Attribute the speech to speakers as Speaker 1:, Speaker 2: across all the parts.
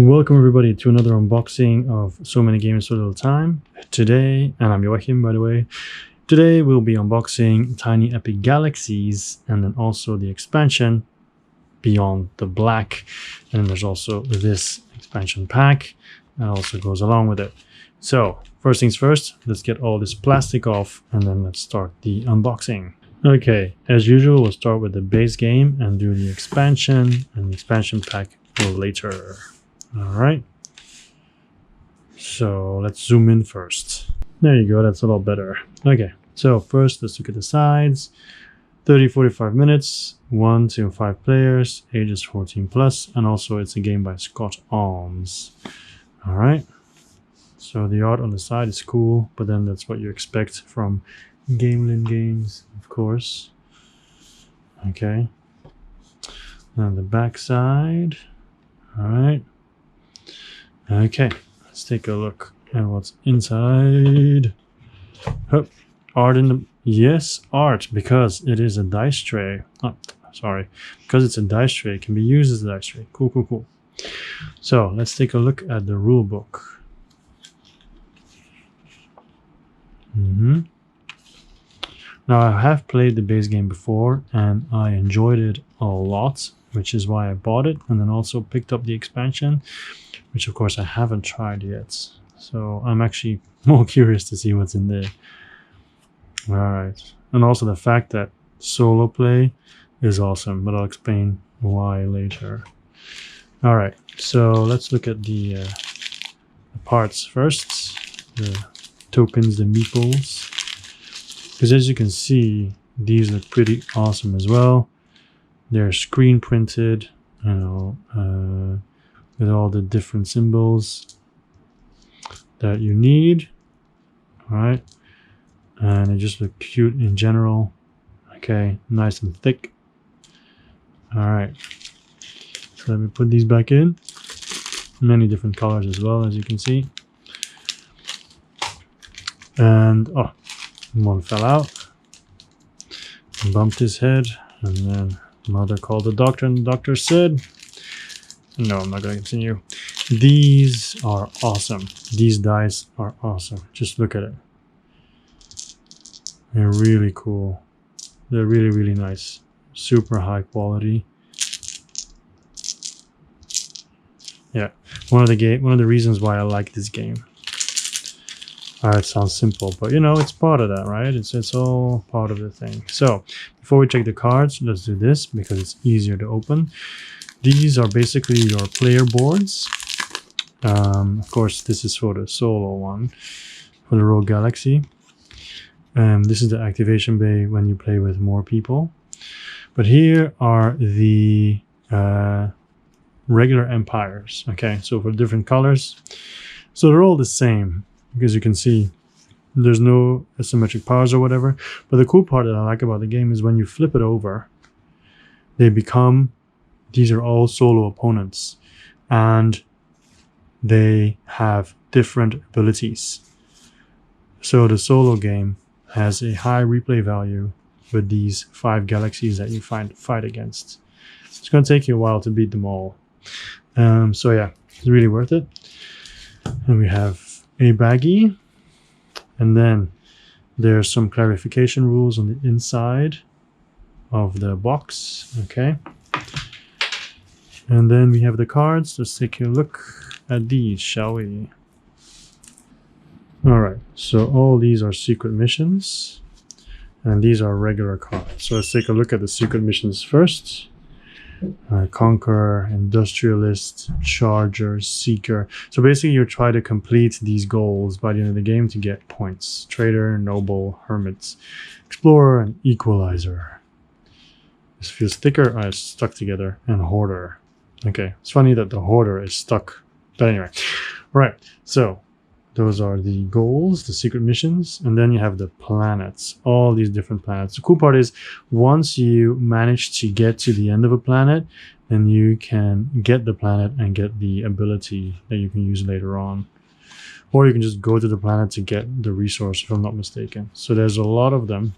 Speaker 1: Welcome everybody to another unboxing of So Many Games So Little Time. Today, and I'm Joachim by the way, today we'll be unboxing Tiny Epic Galaxies and then also the expansion Beyond the Black. And there's also this expansion pack that also goes along with it. So first things first, let's get all this plastic off and then let's start the unboxing. Okay, as usual, we'll start with the base game and do the expansion, and the expansion pack later. All right, so let's zoom in first. There you go, that's a lot better. Okay, so first let's look at the sides. 30-45 minutes, 1 to 5 players, ages 14 plus, and also it's a game by Scott Almes. All right, so the art on the side is cool, but then that's what you expect from Gamelin games, of course. Okay, now the back side. All right. Okay, let's take a look at what's inside. Oh, art in the... Yes, art, because it is a dice tray. Oh, sorry. Because it's a dice tray, it can be used as a dice tray. Cool, cool, cool. So, let's take a look at the rule book. Now, I have played the base game before, and I enjoyed it a lot, which is why I bought it, and then also picked up the expansion, which of course I haven't tried yet. So I'm actually more curious to see what's in there. All right. And also the fact that solo play is awesome, but I'll explain why later. All right. So let's look at the parts first. The tokens, the meeples. Because as you can see, these look pretty awesome as well. They're screen printed, you know, with all the different symbols that you need. All right, and they just look cute in general. Okay, nice and thick. All right, so let me put these back in. Many different colors as well, as you can see. And oh, one fell out, bumped his head, and then mother called the doctor, and the doctor said, no, I'm not going to continue. These are awesome. These dice are awesome. Just look at it. They're really cool. They're really, really nice. Super high quality. Yeah, one of the reasons why I like this game. It sounds simple, but you know, it's part of that, right? It's all part of the thing. So before we check the cards, let's do this because it's easier to open. These are basically your player boards. Of course, this is for the solo one, for the Rogue Galaxy. This is the activation bay when you play with more people. But here are the regular empires. Okay, so for different colors. So they're all the same. Because you can see there's no asymmetric powers or whatever. But the cool part that I like about the game is when you flip it over, these are all solo opponents. And they have different abilities. So the solo game has a high replay value with these 5 galaxies that you fight against. It's going to take you a while to beat them all. So yeah, it's really worth it. And we have a baggie, and then there's some clarification rules on the inside of the box. Okay, and then we have the cards. Let's take a look at these, shall we? All right, so all these are secret missions and these are regular cards. So let's take a look at the secret missions first. Conqueror, Industrialist, Charger, Seeker. So basically you try to complete these goals by the end of the game to get points. Trader, Noble, Hermit, Explorer, and Equalizer. This feels thicker. It's stuck together. And Hoarder. Okay, it's funny that the Hoarder is stuck. But anyway, right. So those are the goals, the secret missions, and then you have the planets, all these different planets. The cool part is once you manage to get to the end of a planet, then you can get the planet and get the ability that you can use later on. Or you can just go to the planet to get the resource, if I'm not mistaken. So there's a lot of them.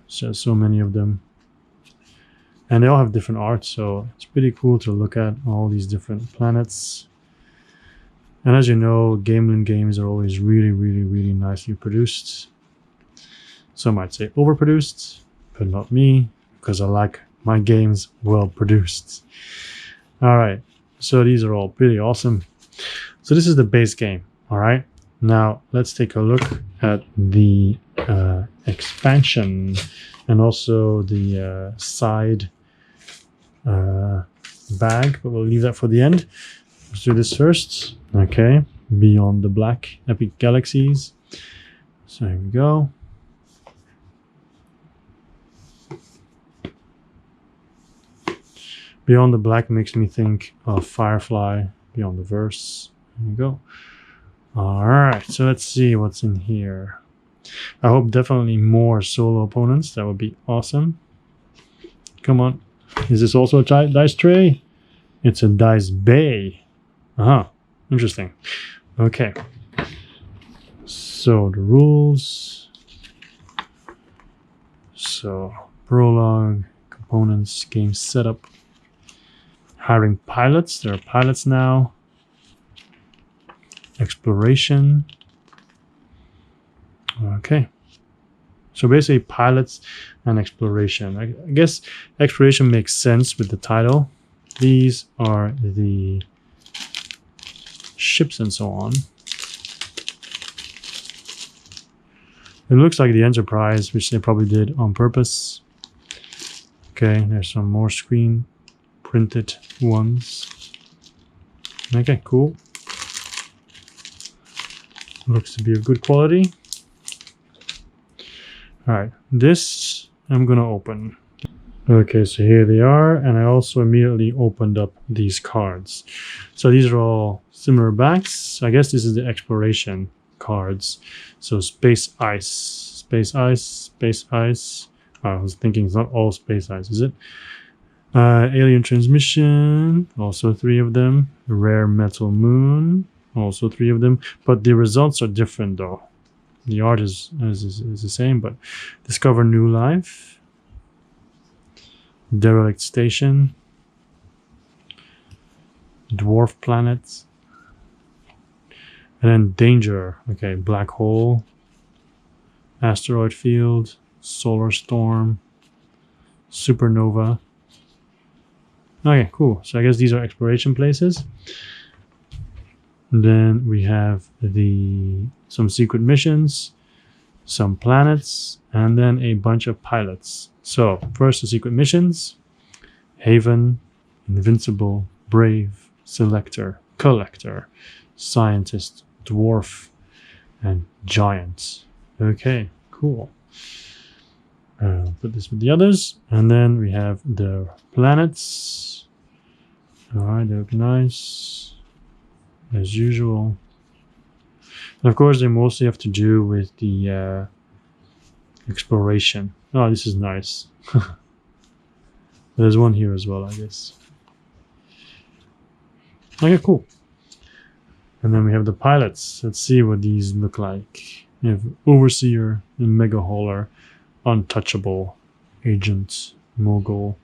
Speaker 1: So many of them. And they all have different art, so it's pretty cool to look at all these different planets. And as you know, Gamelin games are always really, really, really nicely produced. Some might say overproduced, but not me, because I like my games well produced. All right, so these are all pretty awesome. So this is the base game. All right, now let's take a look at the expansion and also the side bag, but we'll leave that for the end. Let's do this first. Okay, Beyond the Black Epic Galaxies. So here we go. Beyond the Black makes me think of Firefly, Beyond the Verse. There we go. All right, so let's see what's in here. I hope definitely more solo opponents. That would be awesome. Come on. Is this also a dice tray? It's a dice bay. Interesting. Okay. So the rules. So prologue, components, game setup. Hiring pilots. There are pilots now. Exploration. Okay. So basically pilots and exploration. I guess exploration makes sense with the title. These are the ships and so on. It looks like the Enterprise, which they probably did on purpose. Okay, there's some more screen printed ones. Okay, cool. Looks to be of good quality. All right, this I'm gonna open. Okay, so here they are, and I also immediately opened up these cards. So these are all similar backs. I guess this is the exploration cards. So space ice, space ice, space ice. I was thinking it's not all space ice, is it? Alien transmission, also 3 of them. Rare metal moon, also 3 of them. But the results are different though. The art is the same, but discover new life. Derelict station. Dwarf planets. And then danger. Okay, black hole. Asteroid field. Solar storm. Supernova. Okay, cool. So I guess these are exploration places. And then we have some secret missions, some planets, and then a bunch of pilots. So first the secret missions: Haven, Invincible, Brave, Selector, Collector, Scientist, Dwarf, and Giant. Okay, cool. Put this with the others, and then we have the planets. All right, they look nice as usual. And of course, they mostly have to do with the exploration. Oh, this is nice. There's one here as well, I guess. Okay, cool. And then we have the pilots. Let's see what these look like. We have Overseer, Mega Hauler, Untouchable, Agent, Mogul,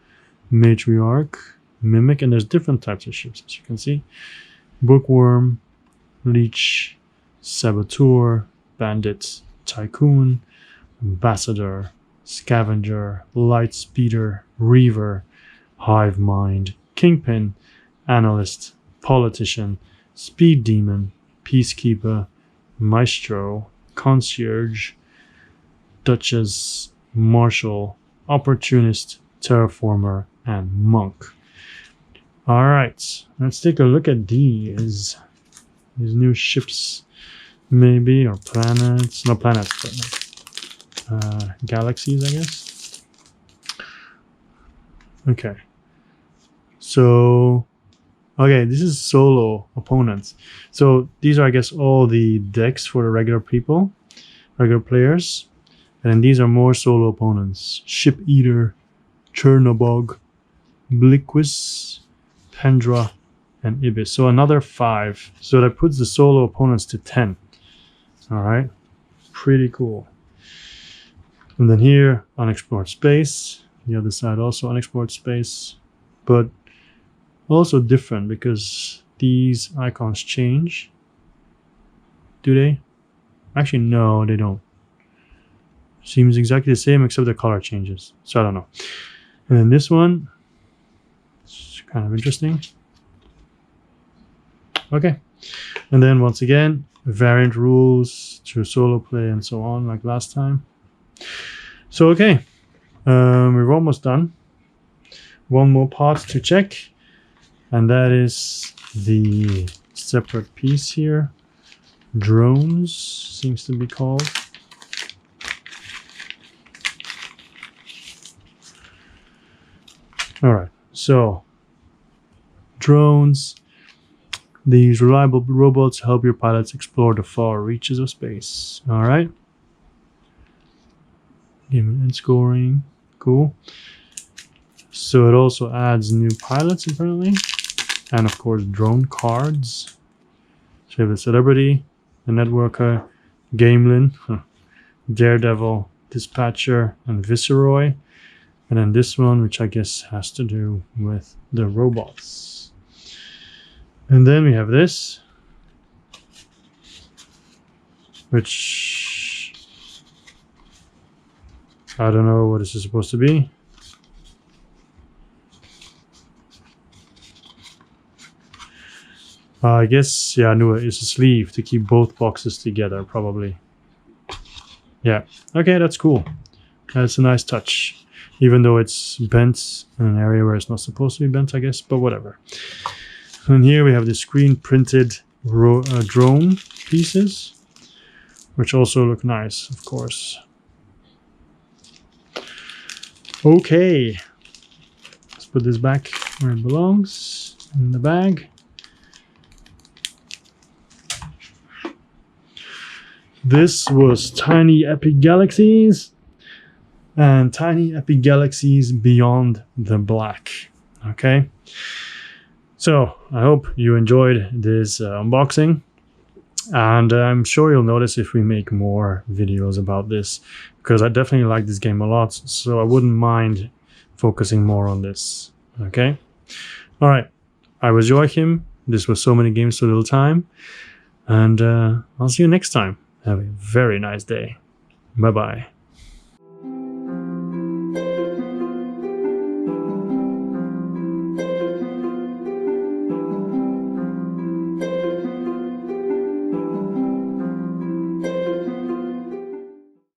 Speaker 1: Matriarch, Mimic, and there's different types of ships, as you can see. Bookworm, Leech, Saboteur, Bandit, Tycoon, Ambassador, Scavenger, Light Speeder, Reaver, Hive Mind, Kingpin, Analyst, Politician, Speed Demon, Peacekeeper, Maestro, Concierge, Duchess, Marshal, Opportunist, Terraformer, and Monk. All right, let's take a look at these new ships, maybe, or planets. No planets, but galaxies, I guess. Okay. So, okay, this is solo opponents. So these are, I guess, all the decks for the regular people, regular players. And then these are more solo opponents. Ship Eater, Chernobog, Bliquis, Pendra, and Ibis. So another 5. So that puts the solo opponents to 10. All right. Pretty cool. And then here, Unexplored Space, The other side also unexplored space, but also different because these icons change. Do they? Actually, no, they don't. Seems exactly the same except the color changes. So I don't know. And then this one, it's kind of interesting. Okay. And then once again, variant rules through solo play and so on, like last time. So, okay. We're almost done. One more part to check. And that is the separate piece here. Drones seems to be called. All right, so drones. These reliable robots help your pilots explore the far reaches of space. All right. Game and scoring. Cool. So it also adds new pilots apparently. And of course, drone cards. So you have the Celebrity, the Networker, Gamelin, Daredevil, Dispatcher, and Viceroy. And then this one, which I guess has to do with the robots. And then we have this, which I don't know what this is supposed to be. I guess, yeah, I knew it. It's a sleeve to keep both boxes together, probably. Yeah, okay, that's cool. That's a nice touch. Even though it's bent in an area where it's not supposed to be bent, I guess, but whatever. And here we have the screen printed drone pieces, which also look nice, of course. Okay, let's put this back where it belongs, in the bag. This was Tiny Epic Galaxies and Tiny Epic Galaxies Beyond the Black. Okay, so I hope you enjoyed this unboxing, and I'm sure you'll notice if we make more videos about this, because I definitely like this game a lot, so I wouldn't mind focusing more on this. Okay, all right, I was Joachim. This was So Many Games So Little Time, and I'll see you next time. Have a very nice day. Bye-bye.